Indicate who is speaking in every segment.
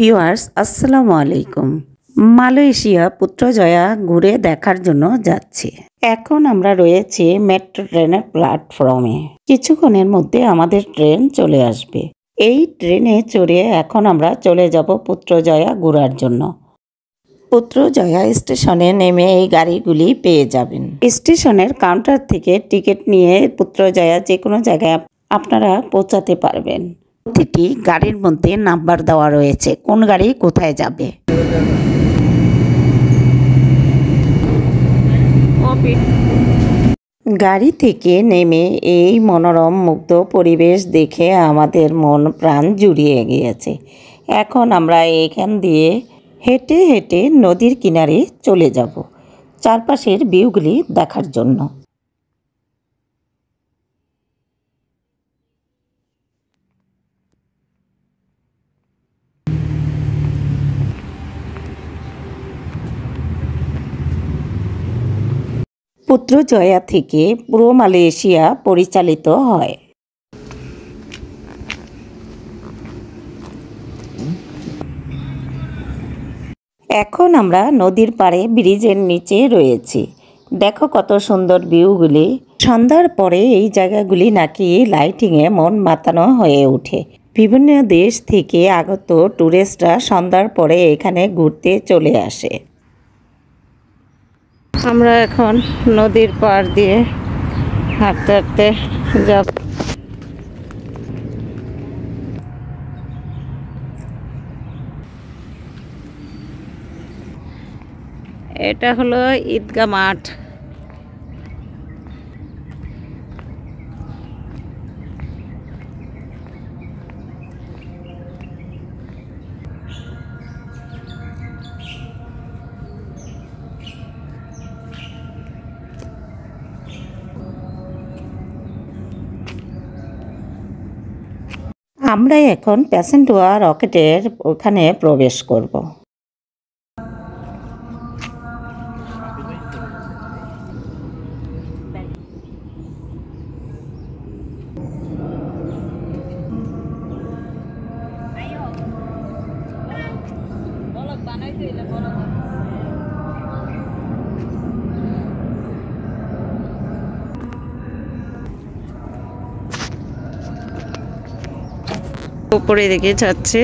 Speaker 1: Viewers আসসালামু আলাইকুম। Malaysia পুত্রজয়া ঘুরে দেখার জন্য যাচ্ছি। এখন আমরা রয়েছি মেট্রো ট্রেনের প্ল্যাটফর্মে। কিছুক্ষণের মধ্যে আমাদের ট্রেন চলে আসবে। এই ট্রেনে চড়ে এখন আমরা চলে যাব পুত্রজয়া ঘোরার জন্য। পুত্রজয়া স্টেশনে নেমে এই গাড়িগুলি পেয়ে যাবেন। স্টেশনের কাউন্টার থেকে টিকিট নিয়ে পুত্রজয়া যে কোনো জায়গায় আপনারা পৌঁছাতে পারবেন। প্রতিটি গাড়ির মধ্যে নাম্বার দেওয়া রয়েছে, কোন গাড়ি কোথায় যাবে। গাড়ি থেকে নেমে এই মনোরম মুগ্ধ পরিবেশ দেখে আমাদের মন প্রাণ জুড়িয়ে গিয়েছে। এখন আমরা এখান দিয়ে হেঁটে হেঁটে নদীর কিনারে চলে যাব চারপাশের ভিউগুলি দেখার জন্য। পুত্রজয়া থেকে পুরো মালয়েশিয়া পরিচালিত হয়। এখন আমরা নদীর পাড়ে ব্রিজের নিচে রয়েছি। দেখো কত সুন্দর ভিউগুলি। সন্ধ্যার পরে এই জায়গাগুলি নাকি লাইটিংয়ে মন মাতানো হয়ে ওঠে। বিভিন্ন দেশ থেকে আগত টুরিস্টরা সন্ধ্যার পরে এখানে ঘুরতে চলে আসে। আমরা এখন নদীর পাড় দিয়ে হাঁটতে হাঁটতে যাব। এটা হলো ঈদগাহ মাঠ। আমরা এখন প্যাসেন্টোয়া রকেটের ওখানে প্রবেশ করব। উপরে দিকে যাচ্ছে।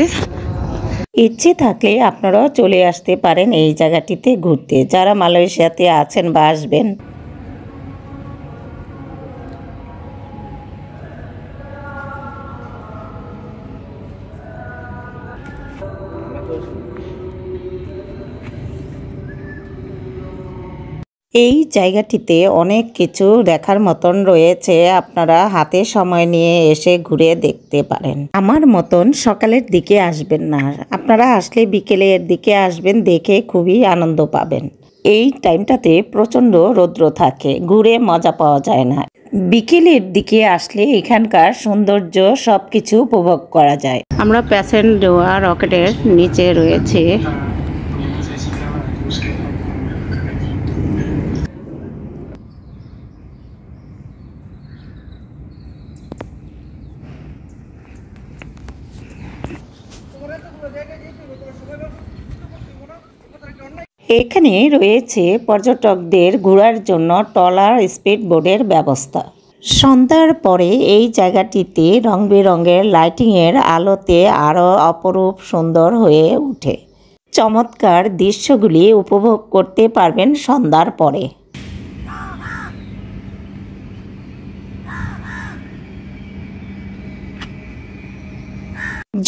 Speaker 1: ইচ্ছে থাকলে আপনারাও চলে আসতে পারেন এই জায়গাটিতে ঘুরতে, যারা মালয়েশিয়াতে আছেন বা আসবেন। এই জায়গাটিতে অনেক কিছু দেখার মতন রয়েছে, আপনারা হাতে সময় নিয়ে এসে ঘুরে দেখতে পারেন। আমার মতন সকালের দিকে আসবেন না, আপনারা আসলে বিকেলের দিকে আসবেন, দেখে খুবই আনন্দ পাবেন। এই টাইমটাতে প্রচণ্ড রৌদ্র থাকে, ঘুরে মজা পাওয়া যায় না। বিকেলের দিকে আসলে এখানকার সৌন্দর্য সব কিছু উপভোগ করা যায়। আমরা প্যাসেন্টোয়া রকেটের নিচে রয়েছে। এখানে রয়েছে পর্যটকদের ঘোরার জন্য ট্রলার, স্পিড বোটের ব্যবস্থা। সন্ধ্যার পরে এই জায়গাটিতে রং বেরঙের লাইটিংয়ের আলোতে আরও অপরূপ সুন্দর হয়ে ওঠে। চমৎকার দৃশ্যগুলি উপভোগ করতে পারবেন সন্ধ্যার পরে।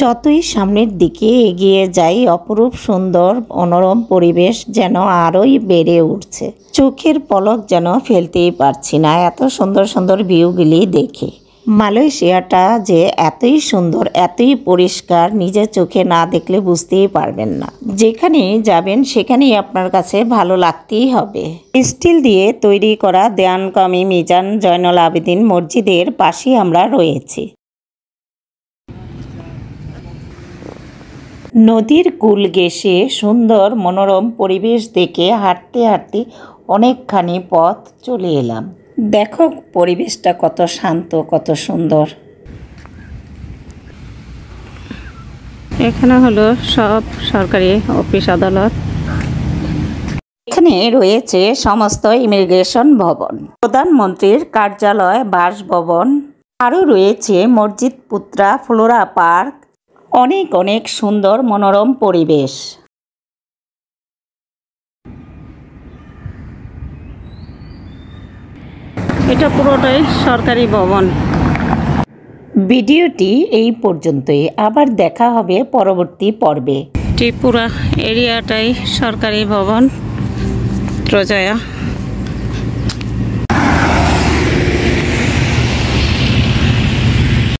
Speaker 1: যতই সামনের দিকে এগিয়ে যাই, অপরূপ সুন্দর মনোরম পরিবেশ যেন আরোই বেড়ে উঠছে। চোখের পলক যেন ফেলতেই পারছি না, এত সুন্দর সুন্দর ভিউগুলি দেখে। মালয়েশিয়াটা যে এতই সুন্দর, এতই পরিষ্কার, নিজের চোখে না দেখলে বুঝতেই পারবেন না। যেখানে যাবেন সেখানেই আপনার কাছে ভালো লাগতেই হবে। স্টিল দিয়ে তৈরি করা দেওয়ান কামি মিজান জয়নুল আবেদিন মসজিদের পাশেই আমরা রয়েছি। নদীর কূল ঘেঁষে সুন্দর মনোরম পরিবেশ দেখে হাঁটতে হাঁটতে অনেকখানি পথ চলে এলাম। দেখো পরিবেশটা কত শান্ত, কত সুন্দর।
Speaker 2: এখানে হলো সব সরকারি অফিস আদালত।
Speaker 1: এখানে রয়েছে সমস্ত ইমিগ্রেশন ভবন, প্রধানমন্ত্রীর কার্যালয়, বাসভবন, আরও রয়েছে মসজিদ, পুত্রা, ফ্লোরা পার্ক, অনেক অনেক সুন্দর মনোরম পরিবেশ।
Speaker 2: এটা পুরোটাই সরকারি ভবন।
Speaker 1: ভিডিওটি এই পর্যন্তই, আবার দেখা হবে পরবর্তী পর্বে।
Speaker 2: ত্রিপুরা এরিয়াটাই সরকারি ভবন পুত্রজয়া।